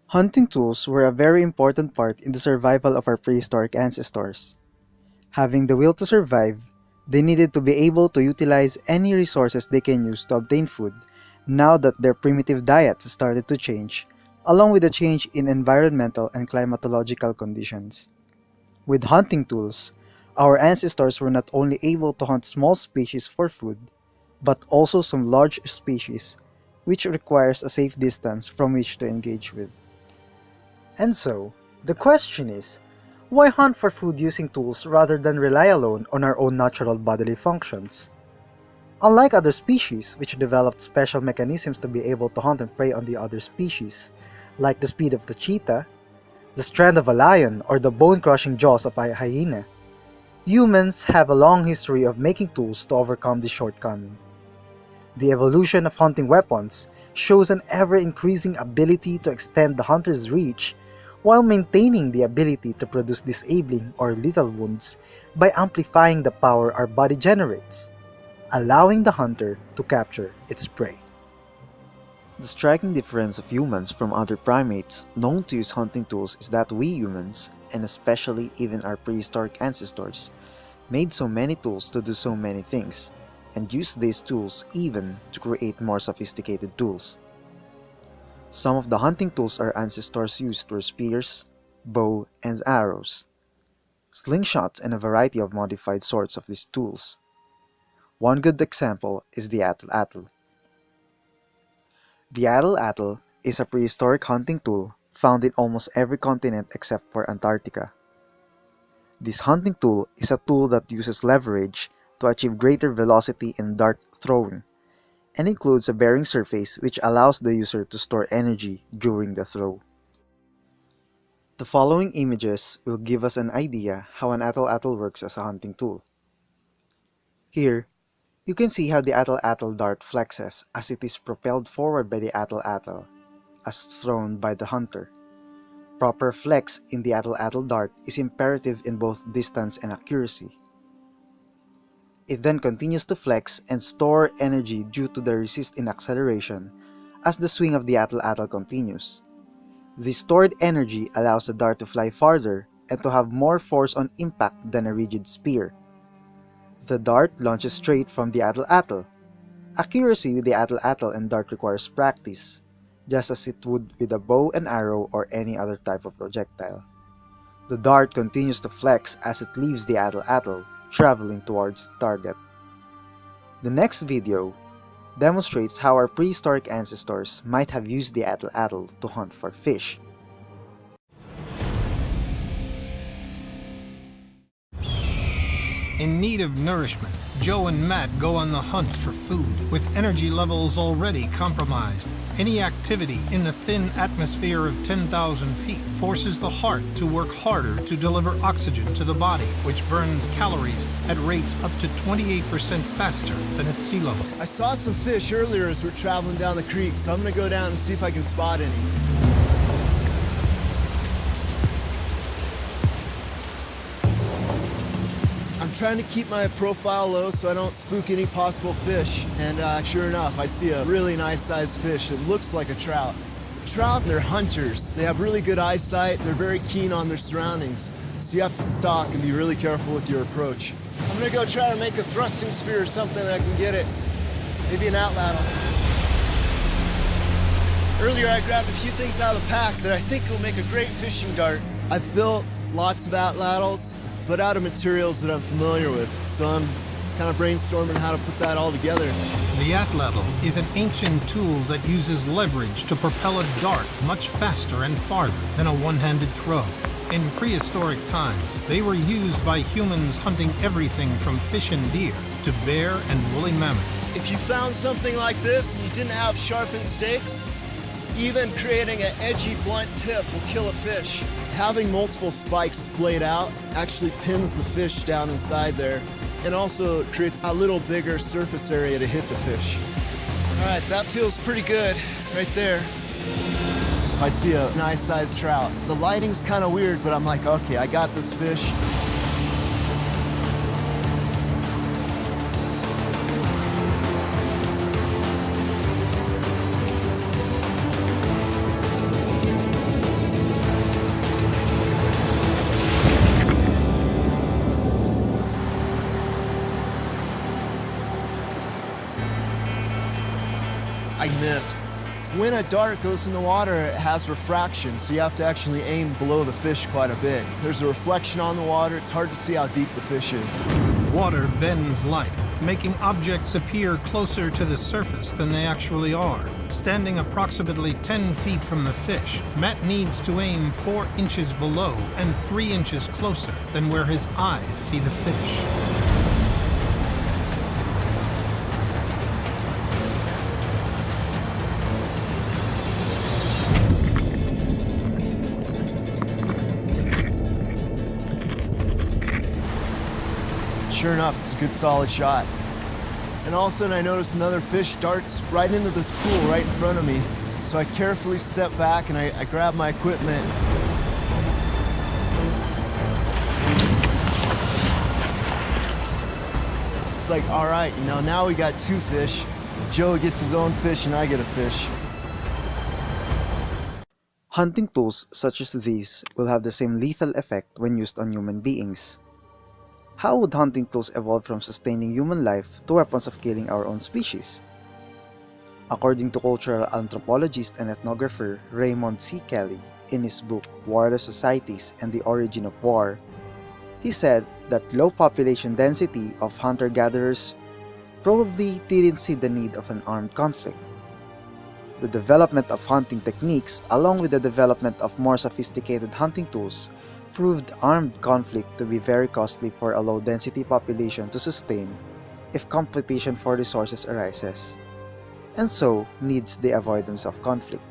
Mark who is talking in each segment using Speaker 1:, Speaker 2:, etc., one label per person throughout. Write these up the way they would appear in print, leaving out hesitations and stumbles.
Speaker 1: Hunting tools were a very important part in the survival of our prehistoric ancestors. Having the will to survive, they needed to be able to utilize any resources they can use to obtain food now that their primitive diet has started to change, along with the change in environmental and climatological conditions. With hunting tools, our ancestors were not only able to hunt small species for food, but also some large species, which requires a safe distance from which to engage with. And so, the question is, why hunt for food using tools rather than rely alone on our own natural bodily functions? Unlike other species, which developed special mechanisms to be able to hunt and prey on the other species, like the speed of the cheetah, the strength of a lion, or the bone-crushing jaws of a hyena, humans have a long history of making tools to overcome this shortcoming. The evolution of hunting weapons shows an ever-increasing ability to extend the hunter's reach while maintaining the ability to produce disabling or lethal wounds by amplifying the power our body generates, allowing the hunter to capture its prey. The striking difference of humans from other primates known to use hunting tools is that we humans, and especially even our prehistoric ancestors, made so many tools to do so many things, and used these tools even to create more sophisticated tools. Some of the hunting tools our ancestors used were spears, bow, and arrows, slingshots, and a variety of modified sorts of these tools. One good example is the atlatl. The atlatl is a prehistoric hunting tool found in almost every continent except for Antarctica. This hunting tool is a tool that uses leverage to achieve greater velocity in dart throwing, and includes a bearing surface which allows the user to store energy during the throw. The following images will give us an idea how an atlatl works as a hunting tool. Here, you can see how the atlatl dart flexes as it is propelled forward by the atlatl as thrown by the hunter. Proper flex in the atlatl dart is imperative in both distance and accuracy. It then continues to flex and store energy due to the resist in acceleration as the swing of the atlatl continues. The stored energy allows the dart to fly farther and to have more force on impact than a rigid spear. The dart launches straight from the atlatl. Accuracy with the atlatl and dart requires practice, just as it would with a bow and arrow or any other type of projectile. The dart continues to flex as it leaves the atlatl, traveling towards its target. The next video demonstrates how our prehistoric ancestors might have used the atlatl to hunt for fish.
Speaker 2: In need of nourishment, Joe and Matt go on the hunt for food, with energy levels already compromised. Any activity in the thin atmosphere of 10,000 feet forces the heart to work harder to deliver oxygen to the body, which burns calories at rates up to 28% faster than at sea level.
Speaker 3: I saw some fish earlier as we're traveling down the creek, so I'm gonna go down and see if I can spot any. I'm trying to keep my profile low so I don't spook any possible fish. And sure enough, I see a really nice sized fish that looks like a trout. Trout, they're hunters. They have really good eyesight. They're very keen on their surroundings. So you have to stalk and be really careful with your approach. I'm gonna go try to make a thrusting spear or something that I can get it. Maybe an atlatl. Earlier I grabbed a few things out of the pack that I think will make a great fishing dart. I built lots of atlatls, but out of materials that I'm familiar with. So I'm kind of brainstorming how to put that all together.
Speaker 2: The atlatl is an ancient tool that uses leverage to propel a dart much faster and farther than a one-handed throw. In prehistoric times, they were used by humans hunting everything from fish and deer to bear and woolly mammoths.
Speaker 3: If you found something like this and you didn't have sharpened stakes, even creating an edgy, blunt tip will kill a fish. Having multiple spikes splayed out actually pins the fish down inside there and also creates a little bigger surface area to hit the fish. All right, that feels pretty good right there. I see a nice sized trout. The lighting's kind of weird, but I'm like, okay, I got this fish. this. When a dart goes in the water, it has refraction, so you have to actually aim below the fish quite a bit. There's a reflection on the water, it's hard to see how deep the fish is.
Speaker 2: Water bends light, making objects appear closer to the surface than they actually are. Standing approximately 10 feet from the fish, Matt needs to aim 4 inches below and 3 inches closer than where his eyes see the fish.
Speaker 3: Sure enough, it's a good solid shot. And all of a sudden I notice another fish darts right into this pool right in front of me. So I carefully step back and I grab my equipment. It's like, all right, now we got 2 fish. Joe gets his own fish and I get a fish.
Speaker 1: Hunting tools such as these will have the same lethal effect when used on human beings. How would hunting tools evolve from sustaining human life to weapons of killing our own species? According to cultural anthropologist and ethnographer Raymond C. Kelly in his book Warless Societies and the Origin of War, he said that low population density of hunter-gatherers probably didn't see the need of an armed conflict. The development of hunting techniques, along with the development of more sophisticated hunting tools, proved armed conflict to be very costly for a low-density population to sustain if competition for resources arises, and so needs the avoidance of conflict.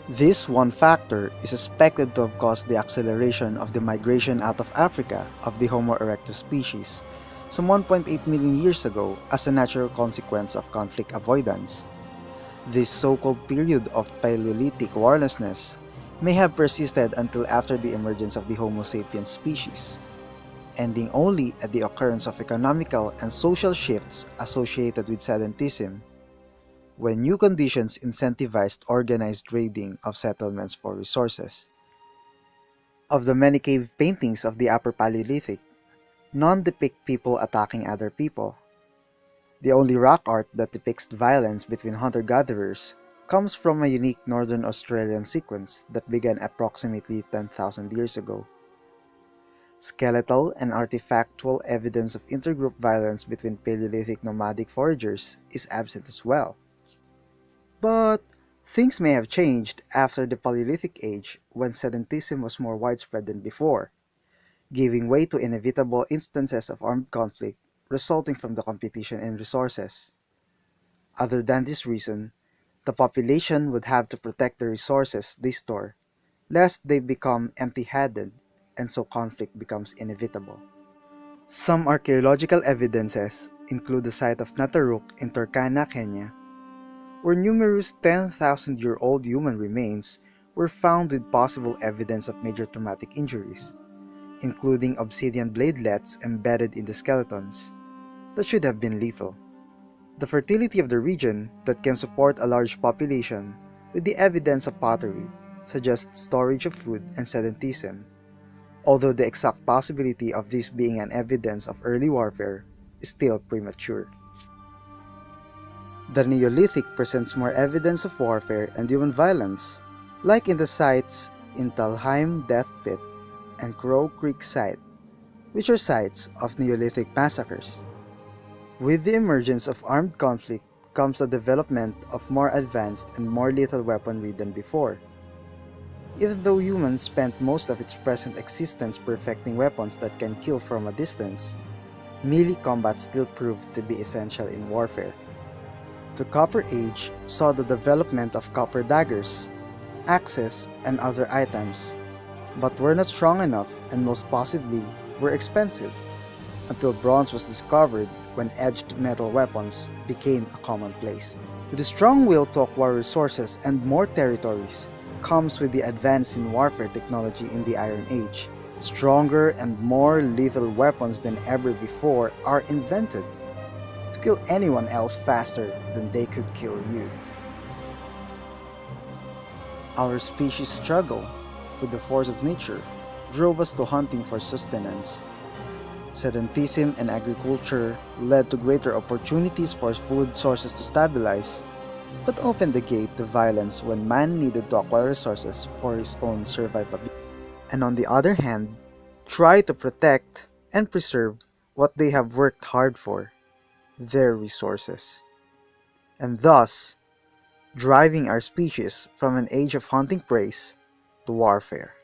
Speaker 1: This one factor is suspected to have caused the acceleration of the migration out of Africa of the Homo erectus species some 1.8 million years ago as a natural consequence of conflict avoidance. This so-called period of Paleolithic warlessness may have persisted until after the emergence of the Homo sapiens species, ending only at the occurrence of economical and social shifts associated with sedentism, when new conditions incentivized organized raiding of settlements for resources. Of the many cave paintings of the Upper Paleolithic, none depict people attacking other people. The only rock art that depicts violence between hunter-gatherers comes from a unique Northern Australian sequence that began approximately 10,000 years ago. Skeletal and artifactual evidence of intergroup violence between Paleolithic nomadic foragers is absent as well. But things may have changed after the Paleolithic age when sedentism was more widespread than before, giving way to inevitable instances of armed conflict resulting from the competition in resources. Other than this reason, the population would have to protect the resources they store, lest they become empty-handed, and so conflict becomes inevitable. Some archaeological evidences include the site of Nataruk in Turkana, Kenya, where numerous 10,000-year-old human remains were found with possible evidence of major traumatic injuries, including obsidian bladelets embedded in the skeletons, that should have been lethal. The fertility of the region that can support a large population with the evidence of pottery suggests storage of food and sedentism, although the exact possibility of this being an evidence of early warfare is still premature. The Neolithic presents more evidence of warfare and human violence, like in the sites in Talheim Death Pit and Crow Creek site, which are sites of Neolithic massacres. With the emergence of armed conflict comes the development of more advanced and more lethal weaponry than before. Even though humans spent most of its present existence perfecting weapons that can kill from a distance, melee combat still proved to be essential in warfare. The Copper Age saw the development of copper daggers, axes, and other items, but were not strong enough and most possibly were expensive, until bronze was discovered when edged metal weapons became a commonplace. With a strong will to acquire resources and more territories comes with the advance in warfare technology in the Iron Age. Stronger and more lethal weapons than ever before are invented to kill anyone else faster than they could kill you. Our species' struggle with the force of nature drove us to hunting for sustenance. Sedentism and agriculture led to greater opportunities for food sources to stabilize, but opened the gate to violence when man needed to acquire resources for his own survival. And on the other hand, try to protect and preserve what they have worked hard for, their resources. And thus, driving our species from an age of hunting prey to warfare.